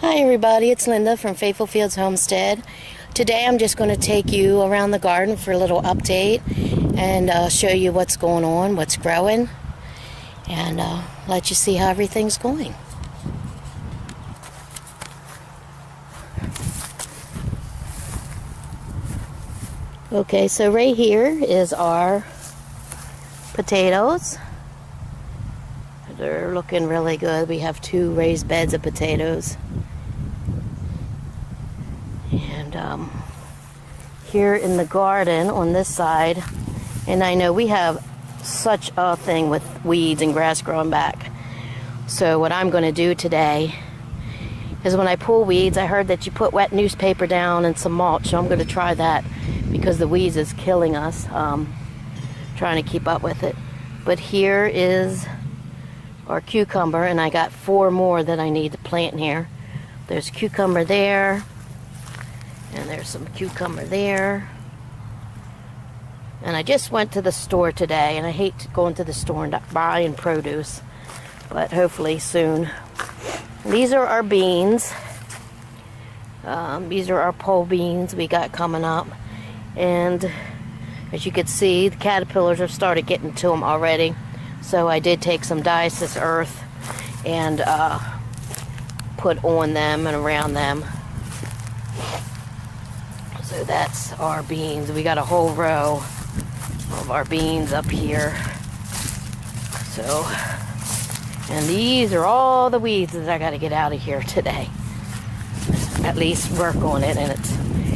Hi everybody, it's Linda from Faithful Fields Homestead. Today I'm just going to take you around the garden for a little update and show you what's going on, what's growing, and let you see how everything's going. Okay, so right here is our potatoes. They're looking really good. We have 2 raised beds of potatoes. And here in the garden on this side, and I know we have such a thing with weeds and grass growing back. So what I'm going to do today is when I pull weeds, I heard that you put wet newspaper down and some mulch, so I'm going to try that because the weeds is killing us, trying to keep up with it. But here is our cucumber, and I got 4 more that I need to plant in here. There's cucumber there, and there's some cucumber there. And I just went to the store today, and I hate going to the store and buying produce, but hopefully soon. These are our beans. These are our pole beans we got coming up, and as you can see, the caterpillars have started getting to them already. So I did take some diasis earth and put on them and around them. So that's our beans. We got a whole row of our beans up here. So, and these are all the weeds that I got to get out of here today. At least work on it, and it's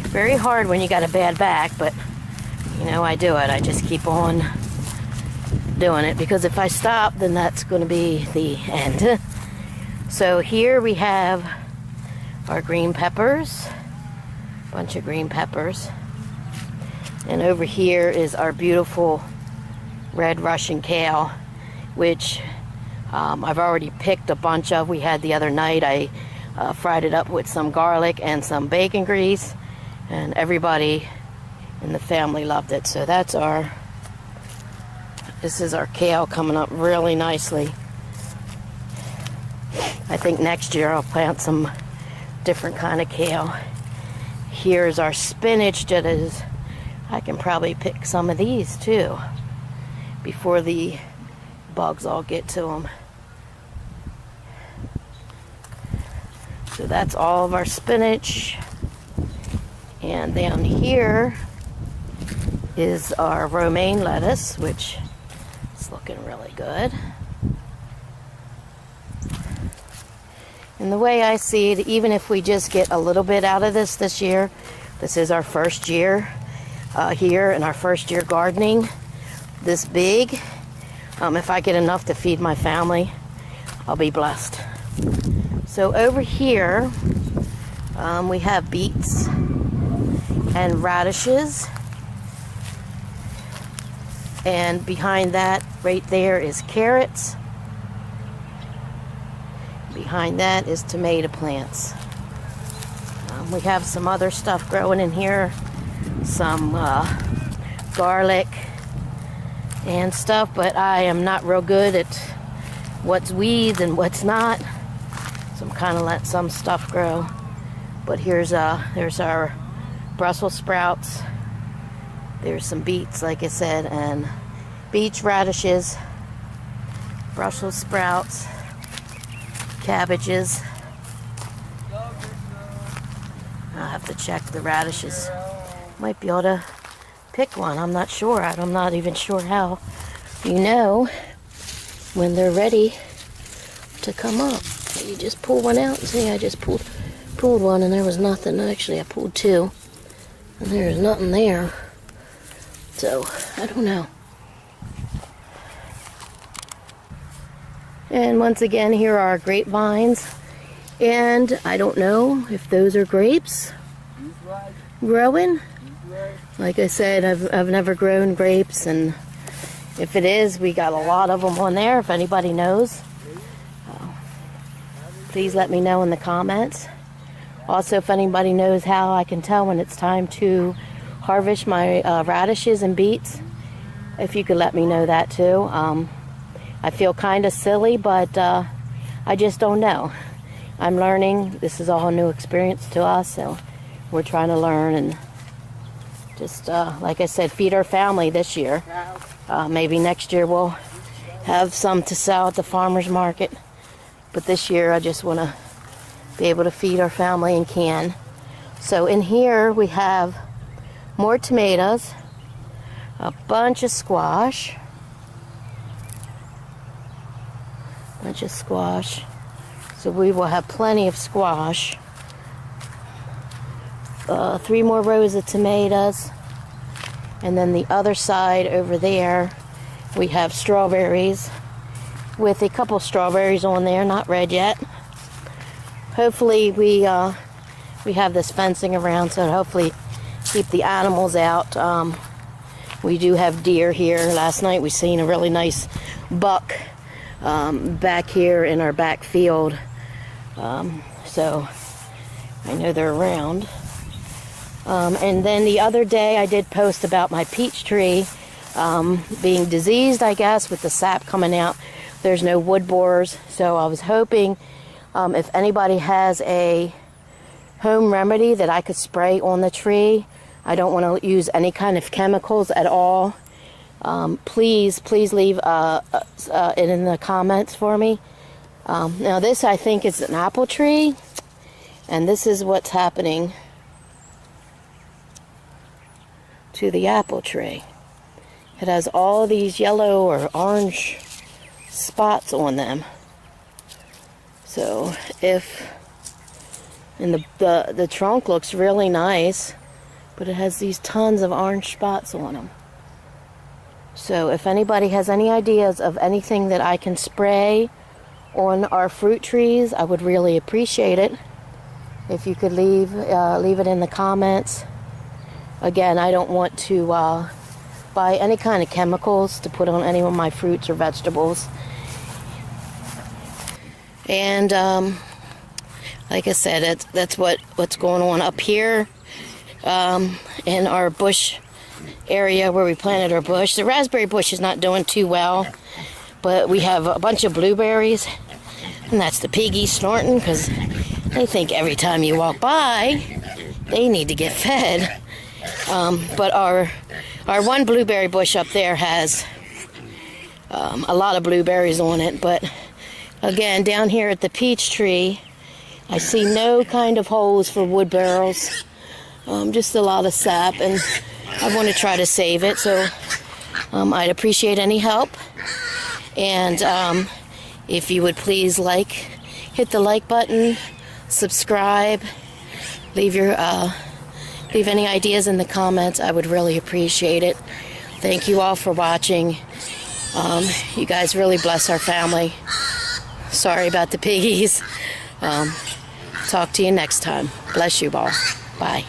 very hard when you got a bad back, but you know, I do it. I just keep on doing it, because if I stop, then that's going to be the end. So here we have our green peppers, bunch of green peppers, and over here is our beautiful red Russian kale, which I've already picked a bunch of. We had the other night. I fried it up with some garlic and some bacon grease, and everybody in the family loved it. So that's this is our kale coming up really nicely. I think next year I'll plant some different kind of kale. Here's our spinach that is, I can probably pick some of these too before the bugs all get to them. So that's all of our spinach. And down here is our romaine lettuce, which is looking really good. And the way I see it, even if we just get a little bit out of this year, this is our first year here in our first year gardening this big. If I get enough to feed my family, I'll be blessed. So over here, we have beets and radishes. And behind that, right there, is carrots. Behind that is tomato plants. We have some other stuff growing in here. Some garlic and stuff, but I am not real good at what's weeds and what's not. So I'm kind of letting some stuff grow. But there's our Brussels sprouts. There's some beets, like I said, and beets, radishes, Brussels sprouts, cabbages. I'll have to check the radishes. Might be able to pick one. I'm not sure. I'm not even sure how you know when they're ready to come up. You just pull one out. See, I just pulled one and there was nothing. Actually, I pulled 2 and there's nothing there. So, I don't know. And once again, here are our grapevines. And I don't know if those are grapes growing. Like I said, I've never grown grapes, and if it is, we got a lot of them on there. If anybody knows, please let me know in the comments. Also, if anybody knows how I can tell when it's time to harvest my radishes and beets, if you could let me know that too. I feel kind of silly, but I just don't know. I'm learning. This is all a new experience to us, so we're trying to learn and just, like I said, feed our family this year. Maybe next year we'll have some to sell at the farmer's market. But this year I just want to be able to feed our family and can. So in here we have more tomatoes, a bunch of squash, so we will have plenty of squash. 3 more rows of tomatoes, and then the other side over there we have strawberries with a couple strawberries on there, not red yet. Hopefully we have this fencing around, so hopefully keep the animals out. We do have deer here. Last night we seen a really nice buck back here in our back field, so I know they're around. And then the other day I did post about my peach tree being diseased, I guess, with the sap coming out. There's no wood borers, so I was hoping if anybody has a home remedy that I could spray on the tree. I don't want to use any kind of chemicals at all. Please leave it in the comments for me. Now this, I think, is an apple tree, and this is what's happening to the apple tree. It has all these yellow or orange spots on them. So and the trunk looks really nice, but it has these tons of orange spots on them. So if anybody has any ideas of anything that I can spray on our fruit trees, I would really appreciate it. If you could leave it in the comments. Again, I don't want to buy any kind of chemicals to put on any of my fruits or vegetables. And like I said, that's what's going on up here in our bush area where we planted our bush. The raspberry bush is not doing too well, but we have a bunch of blueberries, and that's the piggies snorting because they think every time you walk by they need to get fed. But our one blueberry bush up there has a lot of blueberries on it. But again, down here at the peach tree, I see no kind of holes for wood barrels, just a lot of sap, and I want to try to save it. So I'd appreciate any help, and if you would please hit the like button, subscribe, leave any ideas in the comments. I would really appreciate it. Thank you all for watching. You guys really bless our family. Sorry about the piggies. Talk to you next time. Bless you all. Bye.